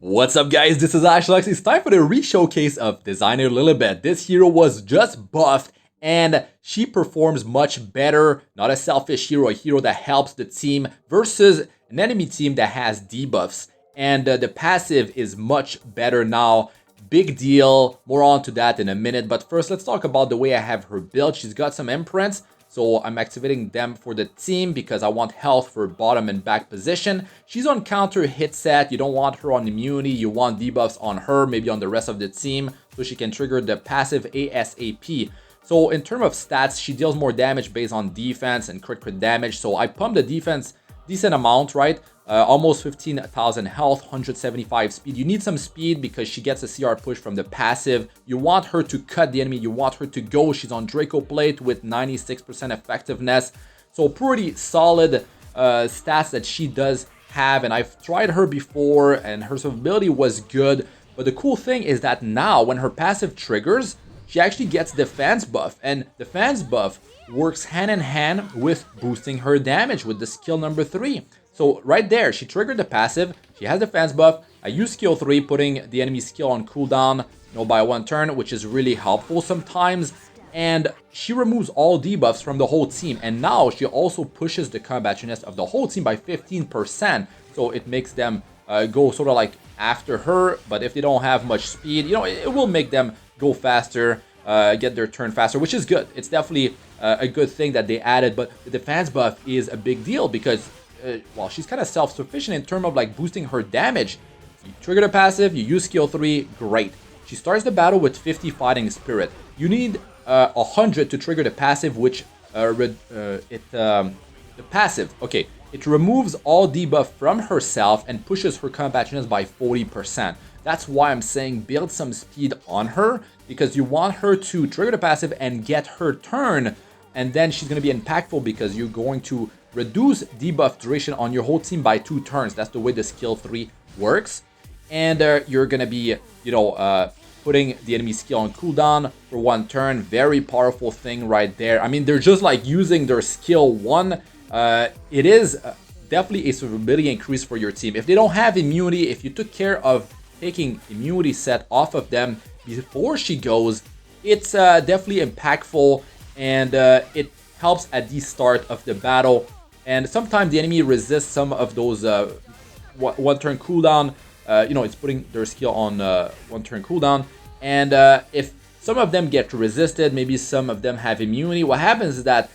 What's up guys, this is Astranox. It's time for the re-showcase of Designer Lilibet. This hero was just buffed and she performs much better. Not a selfish hero, a hero that helps the team versus an enemy team that has debuffs. And the passive is much better now. Big deal, more on to that in a minute. But first, let's talk about the way I have her built. She's got some imprints. So I'm activating them for the team because I want health for bottom and back position. She's on counter hit set. You don't want her on immunity. You want debuffs on her, maybe on the rest of the team, so she can trigger the passive ASAP. So in terms of stats, she deals more damage based on defense and crit damage. So I pump the defense decent amount, right? Almost 15,000 health, 175 speed. You need some speed because she gets a CR push from the passive. You want her to cut the enemy. You want her to go. She's on Draco Plate with 96% effectiveness. So pretty solid stats that she does have. And I've tried her before and her survivability was good. But the cool thing is that now when her passive triggers, she actually gets defense buff. And defense buff works hand in hand with boosting her damage with the skill number 3. So right there, she triggered the passive, she has defense buff, I use skill 3, putting the enemy skill on cooldown, by 1 turn, which is really helpful sometimes. And she removes all debuffs from the whole team. And now she also pushes the combatiness of the whole team by 15%. So it makes them go sort of like after her. But if they don't have much speed, it will make them go faster, get their turn faster, which is good. It's definitely a good thing that they added. But the defense buff is a big deal because well, she's kind of self-sufficient in terms of like boosting her damage. You trigger the passive, you use skill 3, great. She starts the battle with 50 fighting spirit. You need 100 to trigger the passive, which the passive, okay, it removes all debuff from herself and pushes her combativeness by 40%. That's why I'm saying build some speed on her, because you want her to trigger the passive and get her turn, and then she's going to be impactful because you're going to reduce debuff duration on your whole team by 2 turns. That's the way the skill 3 works. And you're going to be, putting the enemy skill on cooldown for 1 turn. Very powerful thing right there. I mean, they're just like using their skill 1. It is definitely a survivability increase for your team. If they don't have immunity, if you took care of taking immunity set off of them before she goes, it's definitely impactful, and it helps at the start of the battle. And sometimes the enemy resists some of those 1 turn cooldown. It's putting their skill on 1 turn cooldown. And if some of them get resisted, maybe some of them have immunity, what happens is that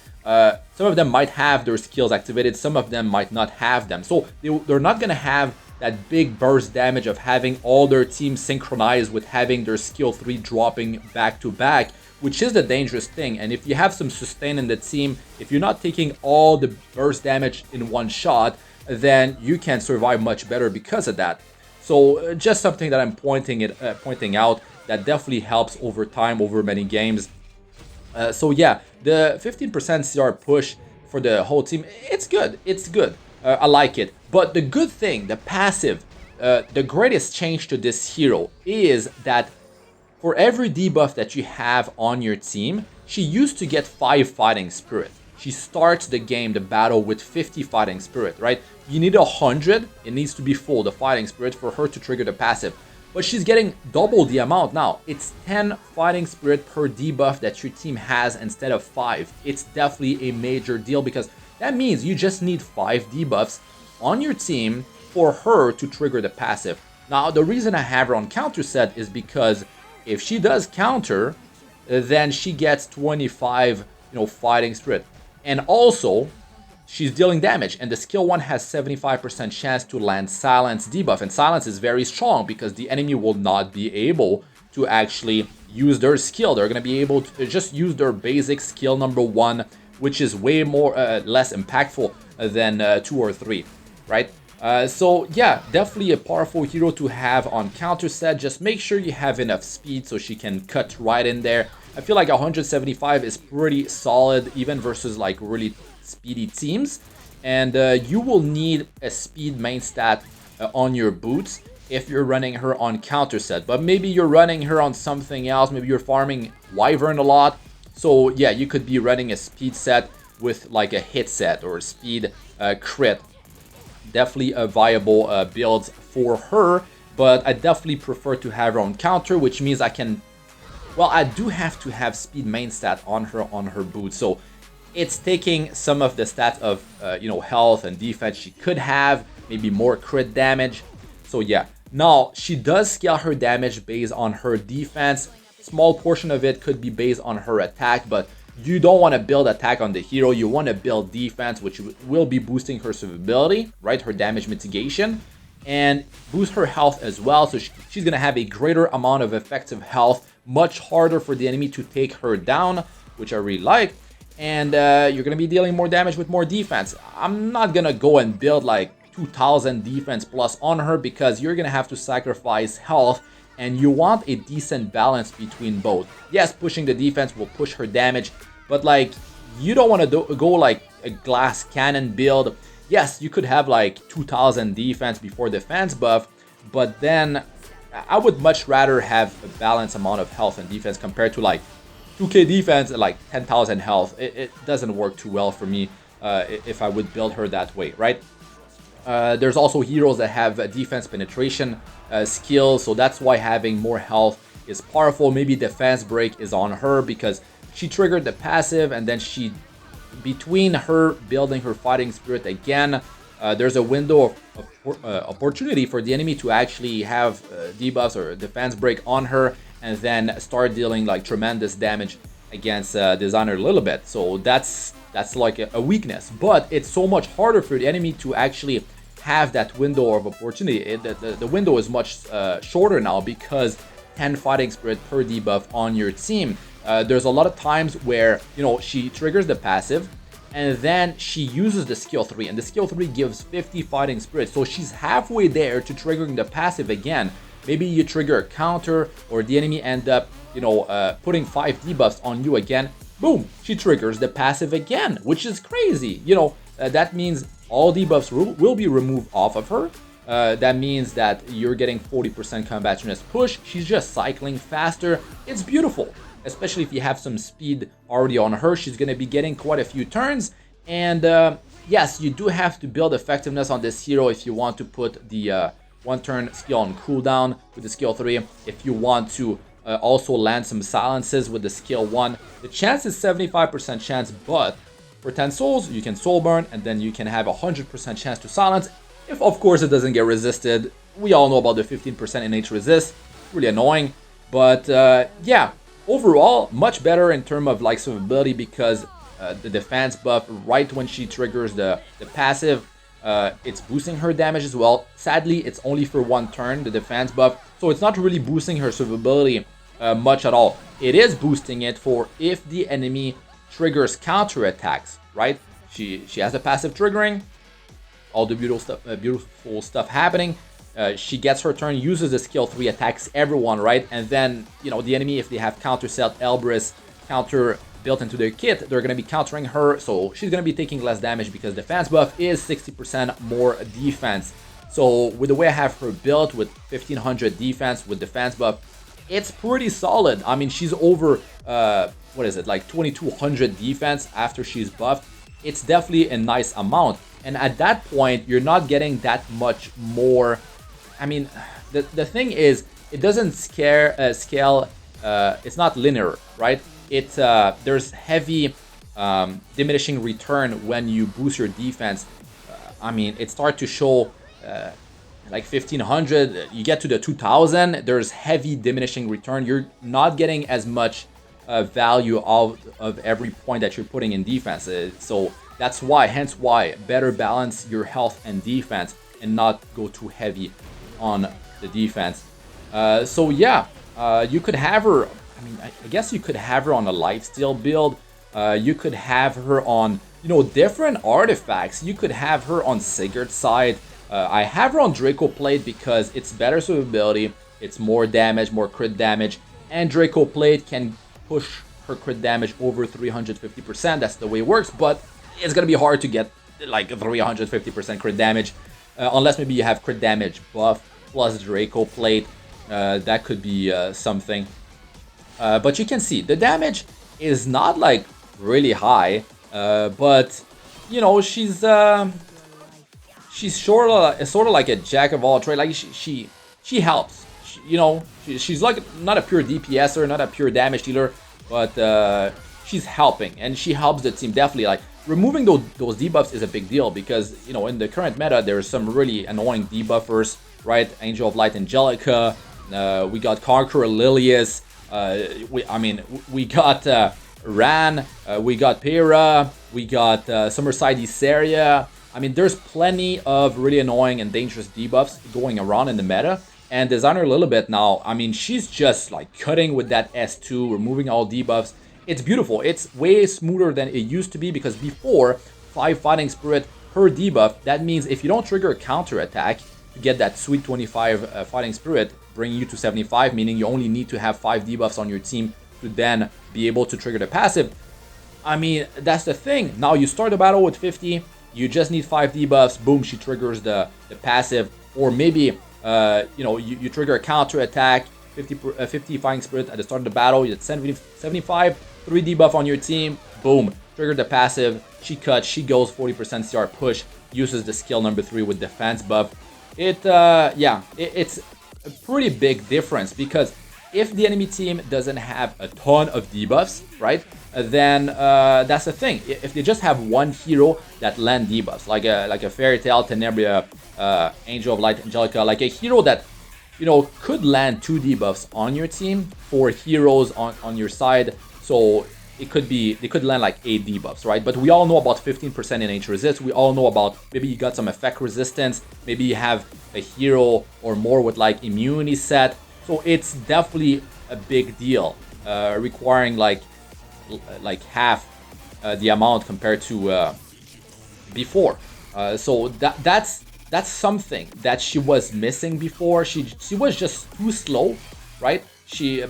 some of them might have their skills activated, some of them might not have them. So they're not going to have that big burst damage of having all their team synchronized with having their skill 3 dropping back to back, which is the dangerous thing. And if you have some sustain in the team, if you're not taking all the burst damage in one shot, then you can survive much better because of that. So just something that I'm pointing out that definitely helps over time, over many games. So yeah, the 15% CR push for the whole team, it's good. It's good. I like it. But the good thing, the passive, the greatest change to this hero is that for every debuff that you have on your team, she used to get 5 fighting spirit. She starts the game, the battle, with 50 fighting spirit, right? You need 100. It needs to be full, the fighting spirit, for her to trigger the passive. But she's getting double the amount now. It's 10 fighting spirit per debuff that your team has instead of 5. It's definitely a major deal because that means you just need 5 debuffs on your team for her to trigger the passive. Now, the reason I have her on counter set is because if she does counter, then she gets 25, fighting spirit. And also, she's dealing damage. And the skill 1 has 75% chance to land silence debuff. And silence is very strong because the enemy will not be able to actually use their skill. They're going to be able to just use their basic skill number 1, which is way more less impactful than 2 or 3, right? So yeah, definitely a powerful hero to have on counter set. Just make sure you have enough speed so she can cut right in there. I feel like 175 is pretty solid even versus like really speedy teams. And you will need a speed main stat on your boots if you're running her on counter set. But maybe you're running her on something else. Maybe you're farming Wyvern a lot. So yeah, you could be running a speed set with like a hit set or speed crit. Definitely a viable build for her. but I definitely prefer to have her on counter, which means I can, well, I do have to have speed main stat on her boot, so it's taking some of the stats of you know, health and defense she could have, maybe more crit damage. So yeah, now she does scale her damage based on her defense. Small portion of it could be based on her attack, but you don't want to build attack on the hero. You want to build defense, which will be boosting her survivability, right? Her damage mitigation, and boost her health as well. So she's going to have a greater amount of effective health, much harder for the enemy to take her down, which I really like. And you're going to be dealing more damage with more defense. I'm not going to go and build like 2000 defense plus on her, because you're going to have to sacrifice health, and you want a decent balance between both. Yes, pushing the defense will push her damage, but like, you don't want to go like a glass cannon build. Yes, you could have like 2000 defense before defense buff, but then I would much rather have a balanced amount of health and defense compared to like 2k defense and like 10,000 health. It doesn't work too well for me if I would build her that way, right? There's also heroes that have defense penetration skills, so that's why having more health is powerful. Maybe defense break is on her because she triggered the passive, and then she, between her building her fighting spirit again, there's a window of opportunity for the enemy to actually have debuffs or defense break on her, and then start dealing like tremendous damage against Designer Lilibet. So that's like a weakness, but it's so much harder for the enemy to actually have that window of opportunity. The window is much shorter now because 10 fighting spirit per debuff on your team. There's a lot of times where, you know, she triggers the passive and then she uses the skill 3, and the skill 3 gives 50 fighting spirit, so she's halfway there to triggering the passive again. Maybe you trigger a counter, or the enemy end up, you know, putting 5 debuffs on you again. Boom, she triggers the passive again, which is crazy. You know, that means all debuffs will be removed off of her. That means that you're getting 40% combativeness push. She's just cycling faster. It's beautiful, especially if you have some speed already on her. She's going to be getting quite a few turns. And yes, you do have to build effectiveness on this hero if you want to put the 1 turn skill on cooldown with the skill 3. If you want to also land some silences with the skill 1. The chance is 75% chance, but for 10 souls, you can soul burn, and then you can have a 100% chance to silence. If, of course, it doesn't get resisted. We all know about the 15% innate resist. Really annoying. But yeah, overall, much better in terms of like survivability, because the defense buff right when she triggers the passive, it's boosting her damage as well. Sadly, it's only for 1 turn, the defense buff, so it's not really boosting her survivability much at all. It is boosting it for if the enemy triggers counter attacks, right? She has a passive triggering, all the beautiful stuff happening. She gets her turn, uses the skill 3, attacks everyone, right? And then, you know, the enemy, if they have counter set Elbrus counter built into their kit, they're going to be countering her, so she's going to be taking less damage because defense buff is 60% more defense. So with the way I have her built with 1500 defense with defense buff, it's pretty solid. I mean, she's over, what is it, like 2200 defense after she's buffed. It's definitely a nice amount. And at that point, you're not getting that much more. I mean, the thing is, it doesn't scale, it's not linear, right? There's heavy diminishing return when you boost your defense. I mean, it starts to show like 1500, you get to the 2000, there's heavy diminishing return. You're not getting as much value of every point that you're putting in defense. So that's why, hence why, better balance your health and defense and not go too heavy on the defense. So yeah, you could have her, I mean, I guess you could have her on a lifesteal build. You could have her on, you know, different artifacts. You could have her on Sigurd's side. I have her on Draco Plate because it's better survivability, it's more damage, more crit damage, and Draco Plate can push her crit damage over 350%. That's the way it works, but it's gonna be hard to get like 350% crit damage unless maybe you have crit damage buff plus Draco Plate. That could be something. But you can see the damage is not like really high, but you know, she's sort of like a jack of all trades. Like she she helps. You know, she's like not a pure DPSer, not a pure damage dealer, but she's helping, and she helps the team definitely. Like, removing those debuffs is a big deal because, you know, in the current meta, there's some really annoying debuffers, right? Angel of Light Angelica, we got Conqueror Lilius, we got Ran, we got Pera, we got Summerside Isaria. I mean, there's plenty of really annoying and dangerous debuffs going around in the meta. And Designer Lilibet now, I mean, she's just like cutting with that S2, removing all debuffs. It's beautiful. It's way smoother than it used to be, because before, 5 Fighting Spirit per debuff, that means if you don't trigger a counter attack, you get that sweet 25 Fighting Spirit, bringing you to 75, meaning you only need to have 5 debuffs on your team to then be able to trigger the passive. I mean, that's the thing. Now you start the battle with 50, you just need 5 debuffs, boom, she triggers the passive. Or maybe, you know, you trigger a counter attack, 50 Fighting Spirit at the start of the battle, you get 75, 3 debuff on your team, boom, trigger the passive, she cuts, she goes 40% CR push, uses the skill number 3 with defense buff. It's a pretty big difference, because if the enemy team doesn't have a ton of debuffs, right, then that's the thing. If they just have one hero that land debuffs, like a Fairy Tail, Tenebria, Angel of Light, Angelica, like a hero that, you know, could land 2 debuffs on your team for heroes on your side. So they could land like 8 debuffs, right? But we all know about 15% innate resist. We all know about maybe you got some effect resistance. Maybe you have a hero or more with like immunity set. So it's definitely a big deal, requiring like half the amount compared to before. So that's something that she was missing before. She was just too slow, right?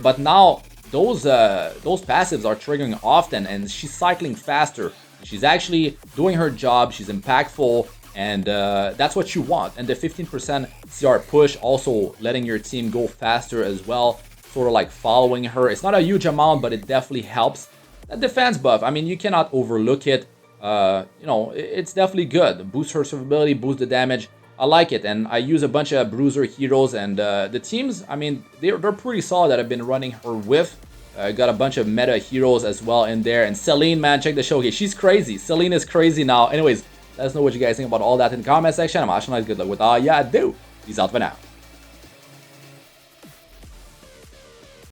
But now those passives are triggering often, and she's cycling faster. She's actually doing her job. She's impactful, and that's what you want. And the 15% CR push, also letting your team go faster as well, sort of like following her. It's not a huge amount, but it definitely helps. That defense buff, I mean, you cannot overlook it. You know, it's definitely good. Boost her survivability, boost the damage. I like it, and I use a bunch of bruiser heroes, and the teams, I mean, they're pretty solid that I've been running her with. Got a bunch of meta heroes as well in there. And Celine, man, check the showcase. She's crazy. Celine is crazy now. Anyways, let us know what you guys think about all that in the comment section. I'm Astranox. Good luck with all ya do. Peace out for now.